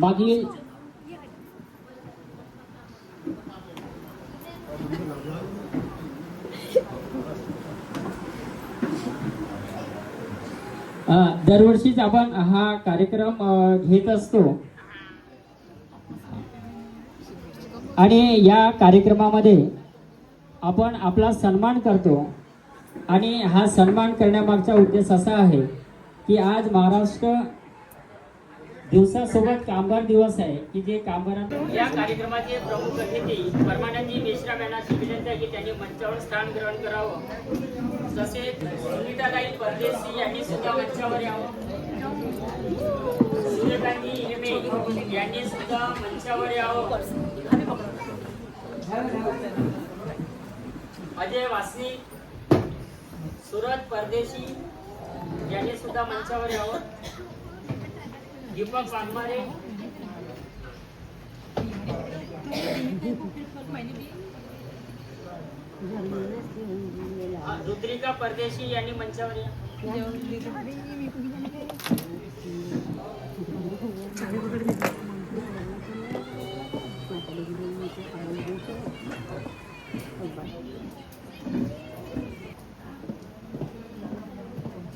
मागील दरवर्षीच आपण हा कार्यक्रम घेत असतो आणि या कार्यक्रमामध्ये आपण आपला सन्मान करतो आणि हा सन्मान करण्यामागचा उद्देश असा आहे की आज महाराष्ट्र दिवसासोबत कामगार दिवस आहे की जे कामगारांना या कार्यक्रमाचे प्रमुख अतिथी परमानंदजी मेश्राम यांची विनंती आहे की त्यांनी मंचावर स्थान ग्रहण करावं. तसेच सुनीताताई परदेशी यांनी सुद्धा मंचावर यावं. सूर्यकांती हिरमे यांनी सुद्धा मंचावर यावं. अजय वासनी सुरत परदेशी यांनी सुद्धा मंचावर यावं. दीपक वाघमारे रुद्रिका परदेशी यांनी मंचावर या.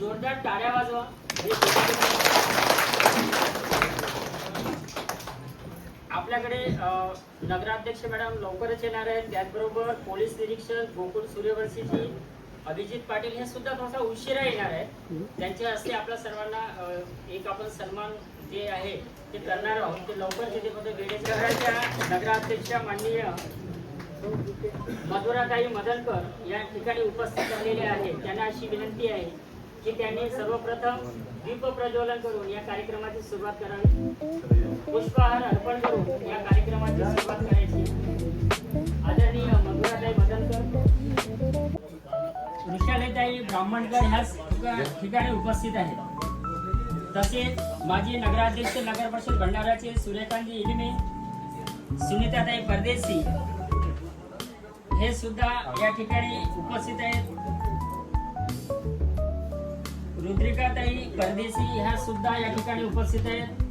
जोरदार टाळ्या वाजवा. आपल्याकडे नगराध्यक्ष मॅडम लवकरच येणार आहेत. त्याचबरोबर पोलीस निरीक्षक गोकुळ सूर्यवंशीजी, अभिजित पाटील हे सुद्धा थोडासा उशिरा येणार आहेत. त्यांच्या हस्ते आपल्या सर्वांना एक आपण सन्मान जे आहे ते करणार आहोत. ते लवकर तिथे वेळे शहराच्या नगराध्यक्षा माननीय मधुराताई मदनकर या ठिकाणी उपस्थित झालेले आहेत. त्यांना अशी विनंती आहे की त्यांनी सर्वप्रथम दीप प्रज्वलन करून या कार्यक्रमाची सुरुवात करावी. पुष्पहार अर्पण करून या कार्यक्रमाची सुरुवात करायची. आदरणीय मधुराताई मदनकर, वृषालीताई ब्राह्मणकर ह्या ठिकाणी उपस्थित आहेत. तसेच माजी नगराध्यक्ष नगर परिषद भंडाराचे सूर्यकांती इलिमे, सुनीताताई परदेशी हे सुद्धा या ठिकाणी उपस्थित आहेत. रुद्रिकाताई परदेशी ह्या सुद्धा या ठिकाणी उपस्थित आहेत.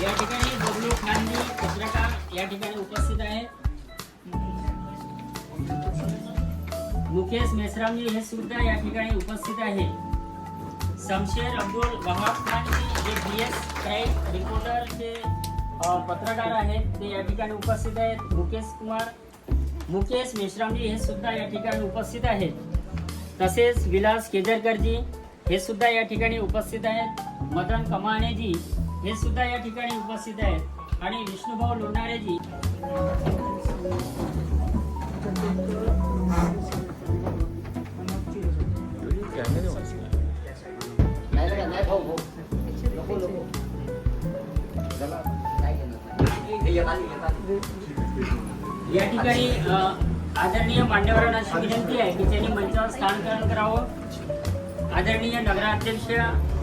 या ठिकाणी बबलू खानजी पत्रकार या ठिकाणी उपस्थित आहेत. मुकेश मेश्रामजी हे सुद्धा या ठिकाणी उपस्थित आहेत. शमशेर अब्दुल वहाब खान जे BS क्राईम रिपोर्टरचे पत्रकार आहेत ते या ठिकाणी उपस्थित आहेत. मुकेश मेश्रामजी हे सुद्धा या ठिकाणी उपस्थित आहेत. तसेच विलास केजरकरजी हे सुद्धा या ठिकाणी उपस्थित आहेत. मदन कमानेजी हे सुद्धा या ठिकाणी उपस्थित आहेत आणि विष्णुभाऊ लोणारेजी या ठिकाणी आदरणीय मान्यवरांना अशी विनंती आहे की त्यांनी मंचावर स्थान ग्रहण करावं. आदरणीय नगराध्यक्ष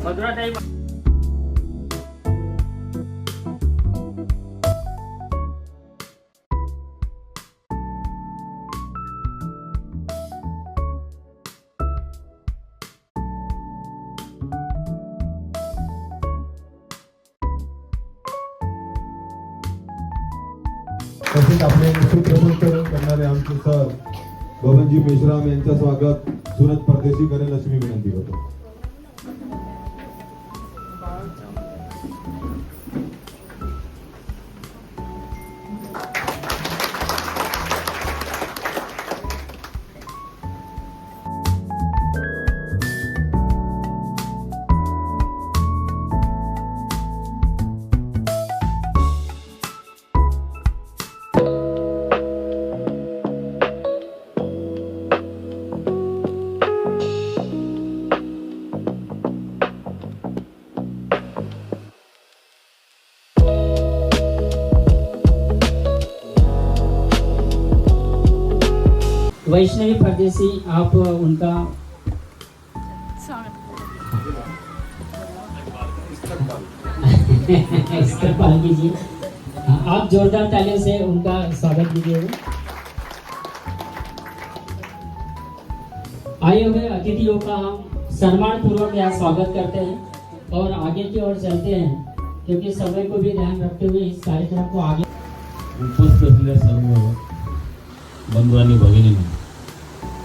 मधुराताई तसेच आपले सूत्रसंचालन करणारे आमचे सर बबनजी मेश्राम यांचं स्वागत सुरत परदेशी करेल अशी मी विनंती करतो. वैष्णवी परदेसी, आप उनका इस्तकबाल कीजिए। आप जोरदार तालियों से उनका स्वागत कीजिएगा। आए हुए अतिथियों का हम सम्मान पूर्वक यहाँ स्वागत करते हैं और आगे की ओर चलते हैं, क्योंकि समय को भी ध्यान रखते हुए इस कार्यक्रम को आगे उपस्थित असलेल्या सर्व बंधू आणि भगिनींना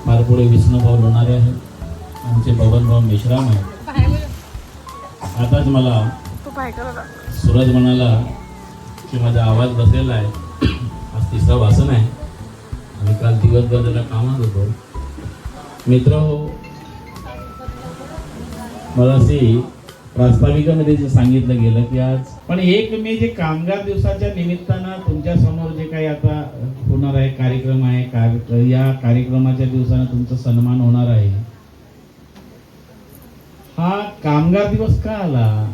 फार पुढे विष्णुभाऊ लोणारे आहेत, आमचे बबनभाऊ मेश्राम आहेत। आताच मला सूरज म्हणाला की माझा आवाज बसलेला आहे, आज तिसरा वासन आहे आणि काल दिवसभर त्याला कामात होतो। मित्र हो, मला अशी प्रास्ताविकामध्ये जे सांगितलं गेलं की आज पण एक मे जे कामगार दिवसाच्या निमित्तानं तुमच्या समोर जे काही आता होणार आहे कार्यक्रम आहे, या कार्यक्रमाच्या दिवसानं तुमचा सन्मान होणार आहे। हा कामगार दिवस का आला?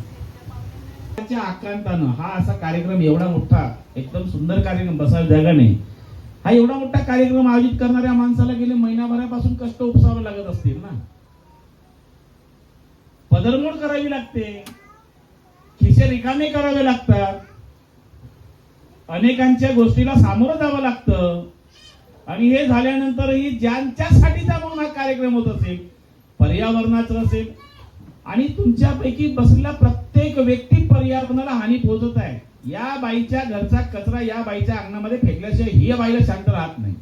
त्याच्या आकांतानं हा असा कार्यक्रम एवढा मोठा एकदम सुंदर कार्यक्रम बसायला जागा नाही, हा एवढा मोठा कार्यक्रम आयोजित करणाऱ्या माणसाला गेले महिनाभरापासून कष्ट उपसावे लागत असतील ना, पदरमोड करावी लागते, खिसे रिकामे करावे लागतात, अनेकांच्या गोष्टीला सामोरं जावं लागतं आणि हे झाल्यानंतरही ज्यांच्यासाठीचा म्हणून हा कार्यक्रम होत असेल, पर्यावरणाचा असेल आणि तुमच्यापैकी बसलेला प्रत्येक व्यक्ती पर्यावरणाला हानी पोहोचत आहे। या बाईच्या घरचा कचरा या बाईच्या अंगणामध्ये फेकल्याशिवाय ही बाईला शांत राहत नाही।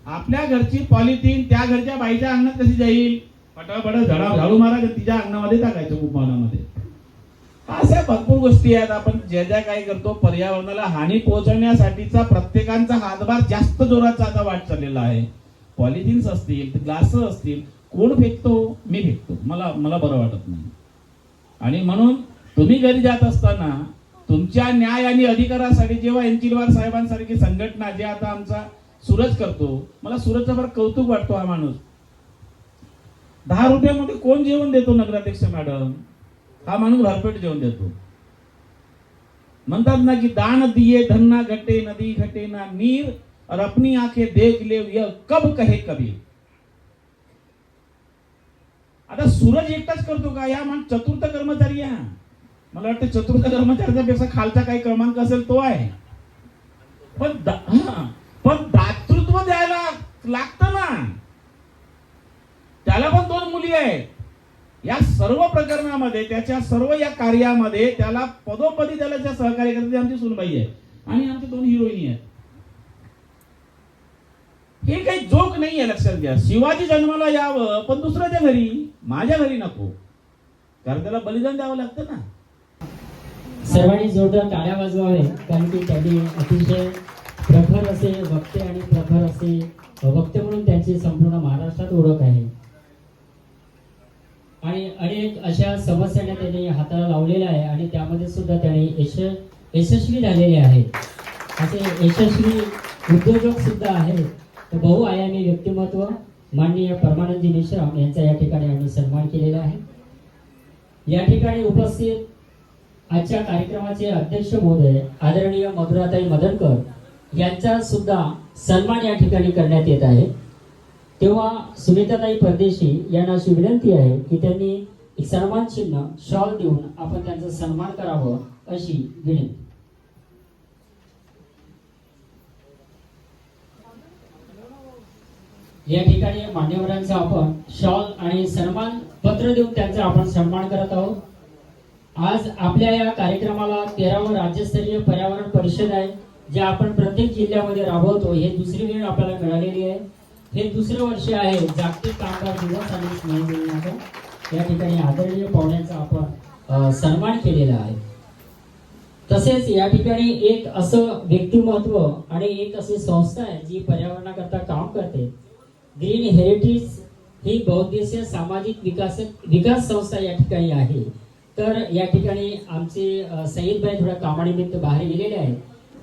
आपल्या घरची पॉलिथिन त्या घरच्या बाईच्या अंगणात कशी जाईल? पटापट झाडू मारा तिच्या अंगणामध्ये टाकायचं कुंपणामध्ये। अशा भरपूर गोष्टी आहेत। आपण ज्या काय करतो पर्यावरणाला हानी पोहोचवण्यासाठीचा प्रत्येकांचा हातभार जास्त जोराचा आता वाट चाललेला आहे। पॉलिथिन्स असतील, ग्लास असतील, कोण फेकतो? मी फेकतो, मला बरं वाटत नाही। आणि म्हणून तुम्ही घरी जात असताना तुमच्या न्याय आणि अधिकारासाठी जेव्हा एनचिलवार साहेबांसारखी संघटना जे आता आमचा सूरज करतो, मला सूरजचा फार कौतुक वाटतो। हा माणूस 10 रुपयामध्ये कोण जेवण देतो? नगराध्यक्ष मॅडम, हा माणूस भरपेट जेवण देतो। म्हणतात ना की दान दिए धन्ना घटे नदी घटे ना नीर और अपनी आंखें देख ले यह कब कहे कबीर। आता सूरज एकटाच करतो का? या माणूस चतुर्थ कर्मचारी आहे। मला वाटतं चतुर्थ कर्मचाऱ्याचा पेक्षा खालचा काही क्रमांक असेल तो आहे, पण दातृत्व द्यायला लागतं ना, त्याला पण 2 मुली आहेत। या सर्व प्रकरणामध्ये त्याच्या सर्व या कार्यामध्ये त्याला पदोपदी त्याला ज्या सहकार्य करते आमची सुनबाई आहे आणि आमच्या 2 हिरोईनी आहेत। हे काही जोक नाही आहे, लक्षात घ्या। शिवाजी जन्माला यावं पण दुसऱ्याच्या घरी, माझ्या घरी नको, कारण त्याला बलिदान द्यावं लागतं ना। सर्वांनी जोरदार टाळ्या वाजवावे, कारण की त्यांनी अतिशय प्रखर असे वक्ते आणि प्रखर असे वक्ते म्हणून त्यांची संपूर्ण महाराष्ट्रात ओळख आहे आणि अनेक अशा समस्यांना त्यांनी हाताला लावलेल्या आहे आणि त्यामध्ये सुद्धा त्यांनी यशस्वी झालेले आहेत। असे यशस्वी उद्योजक सुद्धा आहेत। तर बहुआयामी व्यक्तिमत्व माननीय परमानंदजी मेश्राम यांचा या ठिकाणी आम्ही सन्मान केलेला आहे। या ठिकाणी उपस्थित आजच्या कार्यक्रमाचे अध्यक्ष महोदय आदरणीय मधुराताई मदनकर यांचा सुद्धा सन्मान या ठिकाणी करण्यात येत आहे। तेव्हा सुनीताताई परदेशी यांना अशी विनंती आहे की त्यांनी एक सन्मान चिन्ह शॉल देऊन आपण त्यांचा सन्मान करावं अशी विनंती। या ठिकाणी मान्यवरांचा आपण शॉल आणि सन्मान पत्र देऊन त्यांचा आपण सन्मान करत आहोत। आज आपल्या या कार्यक्रमाला 13वा राज्यस्तरीय पर्यावरण परिषद आहे, जे आपण प्रत्येक जिल्ह्यामध्ये राबवतो। हे दुसरी वेळ आपल्याला मिळालेली आहे। हे दुसरं वर्ष आहे जागतिक कामगार दिवस आणि स्नेह दिनाचं। या ठिकाणी आदरणीय पाहुण्यांचा आपण सन्मान केलेला आहे। तसेच या ठिकाणी एक असं व्यक्तिमत्व आणि एक अशी संस्था आहे जी पर्यावरणाकरता काम करते। ग्रीन हेरिटेज ही बहुउद्देशीय सामाजिक विकास संस्था या ठिकाणी आहे। तर या ठिकाणी आमचे सईदभाई थोड्या कामानिमित्त बाहेर गेलेले आहेत,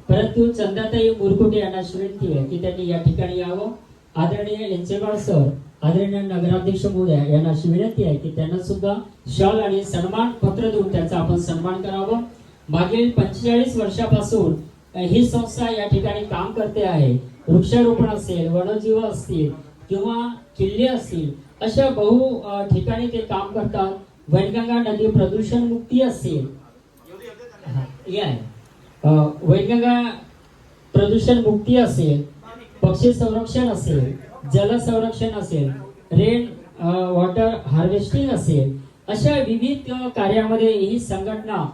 परंतु चंदाताई मुरकुटे यांना विनंती आहे की त्यांनी या ठिकाणी यावं। आदरणीय एनचेवाळ सर, आदरणीय नगराध्यक्ष महोदय यांना विनंती आहे की त्यांना सुद्धा शॉल आणि सन्मान पत्र देऊन त्यांचा आपण सन्मान करावं। मागील 45 वर्षापासून ही संस्था या ठिकाणी काम करते आहे वृक्षारोपण असेल, वनजीव असतील किंवा किल्ले असतील, अशा बहु ठिकाणी ते काम करतात. वैनगंगा नदी प्रदूषण मुक्ती असेल, वैनगंगा प्रदूषण मुक्ती असेल, पक्षी संरक्षण असेल, जल संरक्षण असेल, रेन वॉटर हार्वेस्टिंग असेल, अशा विविध कार्यामध्ये ही संघटना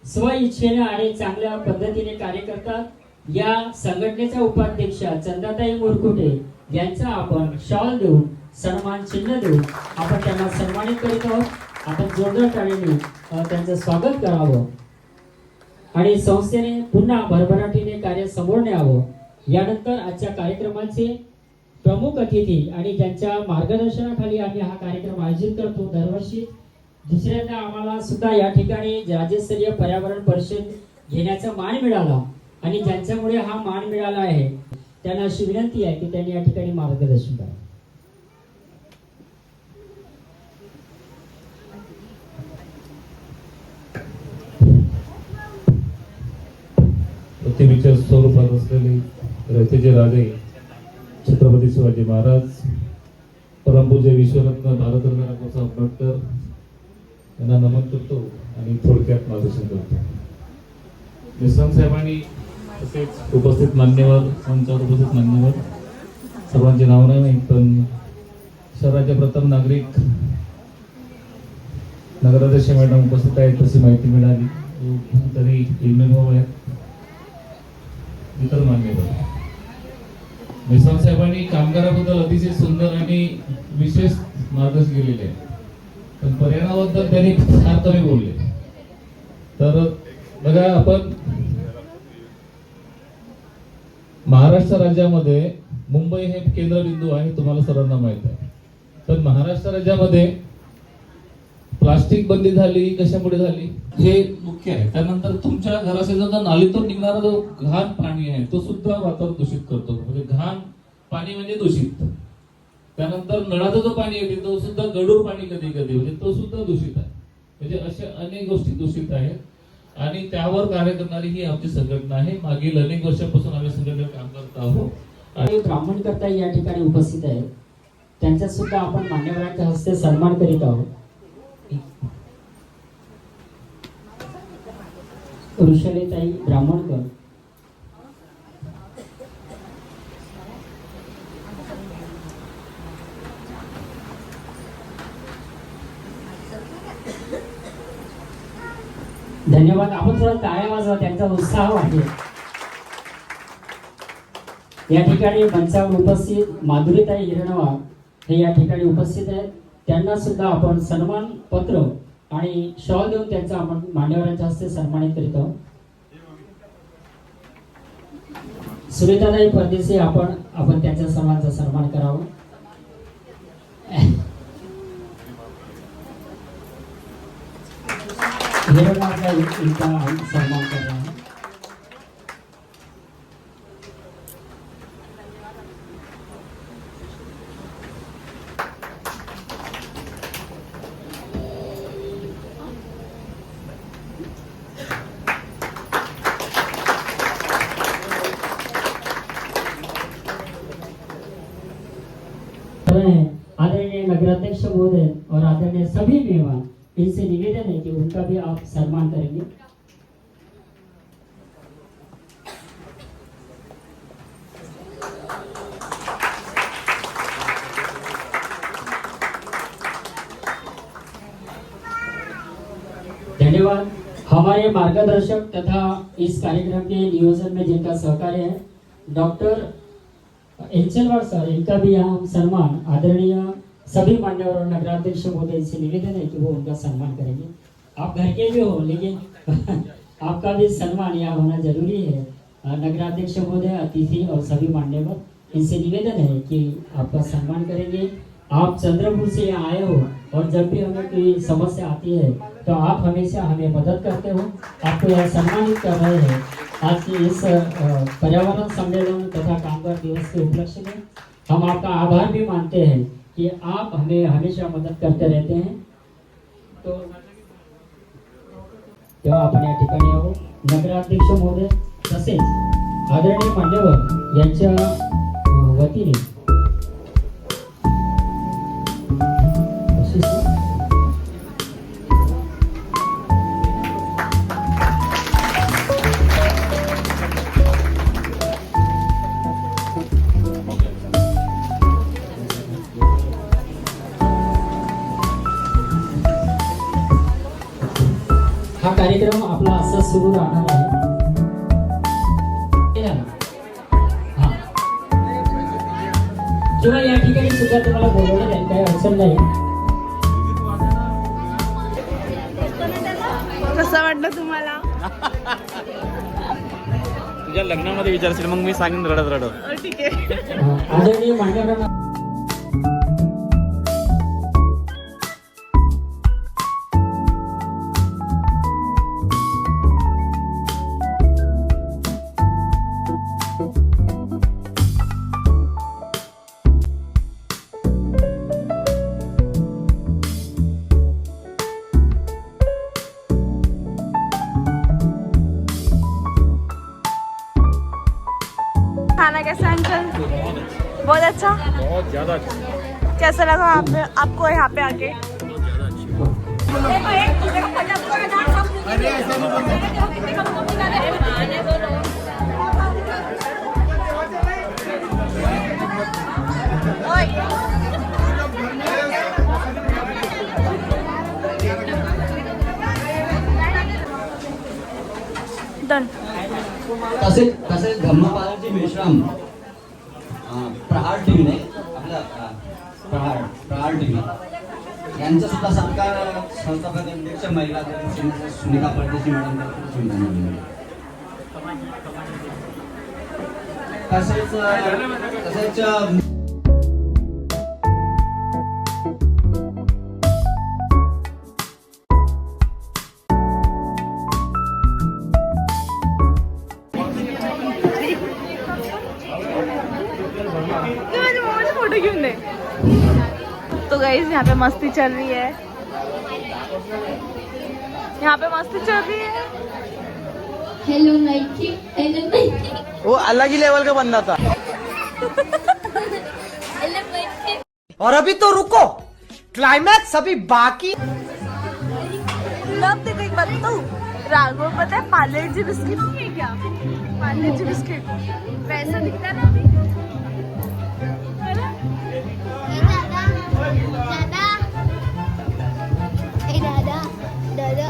स्वइच्छेने आणि चांगल्या पद्धतीने कार्य करतात. या संघटनेच्या उपाध्यक्षा चंदाताई मुरकुटे यांचा आपण शॉल देऊन सन्मान चिन्ह देऊन आपण त्यांना सन्मानित करीत आहोत. आपण जोरदार टाळीने त्यांचं स्वागत करावं आणि संस्थेने पुन्हा भरभराटीने कार्य समोर न्यावं. यानंतर आजच्या कार्यक्रमाचे प्रमुख अतिथी आणि ज्यांच्या मार्गदर्शनाखाली आम्ही हा कार्यक्रम आयोजित करतो दरवर्षी, दुसऱ्यांदा आम्हाला सुद्धा या ठिकाणी राज्यस्तरीय पर्यावरण परिषद घेण्याचा मान मिळाला आणि ज्यांच्यामुळे हा मान मिळाला आहे त्यांना अशी विनंती आहे की त्यांनी या ठिकाणी मार्गदर्शन करावं. पृथ्वीच्या स्वरूपात असलेले रयतेचे राजे छत्रपती शिवाजी महाराज, परमपूज्य विश्वरत्न भारतरत्न रावसाहेब आंबेडकर यांना नमन करतो आणि थोडक्यात मार्गदर्शन करतो. मेश्राम साहेबांनी तसेच उपस्थित मान्यवर, मंचावर उपस्थित मान्यवर सर्वांचे नाव नाही, पण शहराचे प्रथम नागरिक नगराध्यक्ष मॅडम उपस्थित आहेत तशी माहिती मिळाली. तरी इमेभाव आहेत इतर मान्यवर. मेश्राम साहेबांनी कामगाराबद्दल अतिशय सुंदर आणि विशेष मार्गदर्शन केलेले आहे, पण पर्यावरणाबद्दल त्यांनी फार कमी बोलले. तर बघा, आपण महाराष्ट्र राज्यामध्ये मुंबई हे केंद्रबिंदू आहे, तुम्हाला सर्वांना माहित आहे. पण महाराष्ट्र राज्यामध्ये प्लास्टिक बंदी झाली, कशामुळे झाली हे मुख्य आहे. त्यानंतर तुमच्या घराशेजारचा नालीतून निघणारा जो घाण पाणी आहे तो सुद्धा वातावरण दूषित करतो. म्हणजे घाण पाणी म्हणजे दूषित. त्यानंतर नळाचं जो पाणी येते तो सुद्धा गढूळ पाणी कधी कधी म्हणजे तो सुद्धा दूषित आहे. म्हणजे अशा अनेक गोष्टी दूषित आहेत आणि त्यावर कार्य करणारी ही आमची संघटना आहे. मागील अनेक वर्षापासून आम्ही संघटनेत काम करत आहोत. आणि ब्राह्मण करता या ठिकाणी उपस्थित आहेत, त्यांचा सुद्धा आपण मान्यवरांच्या हस्ते सन्मान करीत आहोत. ऋषालीताई ब्राह्मणकर, धन्यवाद. आपण थोडा टाळ्या वाजवा, त्यांचा उत्साह वाढेल. या ठिकाणी मंचावर उपस्थित माधुरीताई हिरणवार हे या ठिकाणी उपस्थित आहेत, त्यांना सुद्धा आपण सन्मान पत्र आणि शॉल देऊन त्यांचा आपण मान्यवरांच्या हस्ते सन्मानित करीत आहोत. सुरेखाताई परदेशी आपण त्यांच्या सर्वांचा सन्मान करावा. हिरणवारचा इनका सन्मान करणार आहे. आदरणीय नगराध्यक्ष महोदय और आदरणीय सभी मेहमान, इनसे निवेदन है कि उनका भी आप सम्मान करेंगे. धन्यवाद. हमारे मार्गदर्शक तथा इस कार्यक्रम के नियोजन में जिनका सहकार्य है डॉक्टर एंचलवार सर, इनका भी यहाँ सम्मान आदरणीय सभी मान्यवर और नगराध्यक्ष महोदय से निवेदन है कि वो उनका सम्मान करेंगे. आप घर के भी हो लेकिन आपका भी सम्मान यहाँ होना जरूरी है. नगराध्यक्ष महोदय, अतिथि और सभी मान्यवर, इनसे निवेदन है कि आपका सम्मान करेंगे. आप चंद्रपुर से यहाँ आए हो और जब भी हमें कोई समस्या आती है तो आप हमेशा हमें मदद करते हो. आपको यह सम्मानित कर रहे हैं आज के इस पर्यावरण सम्मेलन तथा कामगार दिवस के उपलक्ष्य में. हम आपका आभार भी मानते हैं कि आप हमें हमेशा मदत करते रहते हैं. तो तेव्हा आपण या ठिकाणी आहो. नगराध्यक्ष महोदय तसेच आदरणीय मान्यवर यांच्या वतीने हा कार्यक्रम आपला असा सुरू राहणार आहे. हा. किंवा या ठिकाणी सुद्धा तुम्हाला बोलवलं जाईल, काही अडचण नाही. कसं वाटलं तुम्हाला? तुझ्या लग्नामध्ये विचारशील मग मी सांगेन रडत रडत. ठीक आहे. आदरणीय मान्यवरांना खाना कैसा अंकल? बहुत अच्छा। बहुत ज्यादा अच्छा. कैसा लगा आपको यहाँ पे आके? डन. तसेच धम्मपालाजी मेश्राम प्रहार टीव्ही आपला प्रहार टीव्ही यांचा सुद्धा सत्कार संस्थापक अध्यक्ष महिला सुनीता परदेशी मॅडम. तसेच फोटो क्यों नहीं? तो गाइस यहाँ पे मस्ती चल रही है. यहाँ पे मस्ती चल रही है. हेलो नाइकी, हेलो नाइकी, वो अलग ही लेवल का बंदा था. Hello Nike. और अभी तो रुको, क्लाइमैक्स अभी बाकी. लव देखो एक बात बताऊँ, राघव पता है पार्ले जी बिस्किट नहीं है क्या? पार्ले जी बिस्किट वैसा दिखता है ना अभी. दादा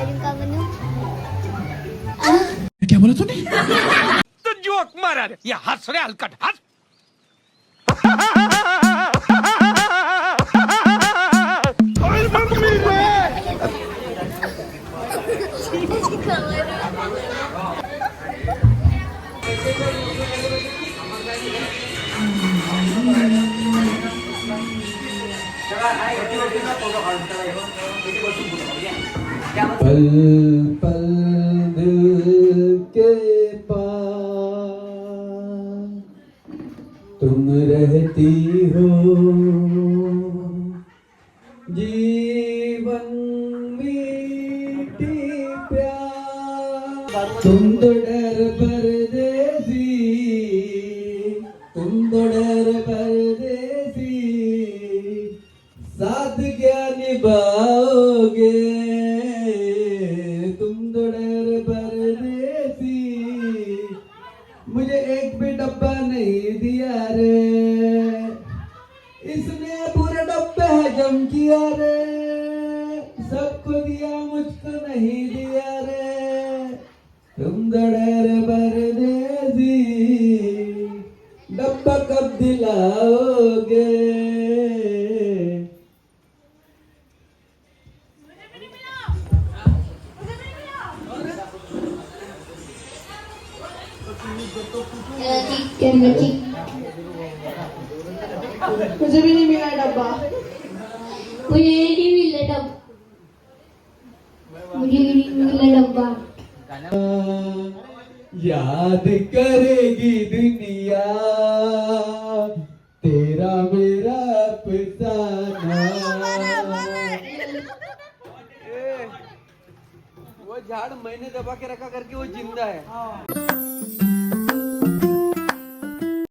अजून का म्हणू? क्या बोला तूने? तो जोक मारा रे, ये हंस रे हलकट हंस. पल पल दिल के पास तुम रहती हो, जीवन मीठी प्यार. तुम तो डर परदेसी, तुम तो डर परदेसी, साथ क्या निभाओगे, तुम तो डर परदेसी. मुझे एक भी डब्बा नहीं दिया रे, इसने पूरे डब्बे हजम किया रे. सबको दिया मुझको नहीं दिया रे, तुम तो डर परदेसी, डब्बा कब दिलाओगे. मुझे भी नहीं मिला डब्बा. मुझे नहीं मिला डब्बा. मुझे नहीं मिला डब्बा. याद करेगी दुनिया तेरा मेरा अफसाना. वो झाड़ मैंने दबा के रखा करके वो जिंदा है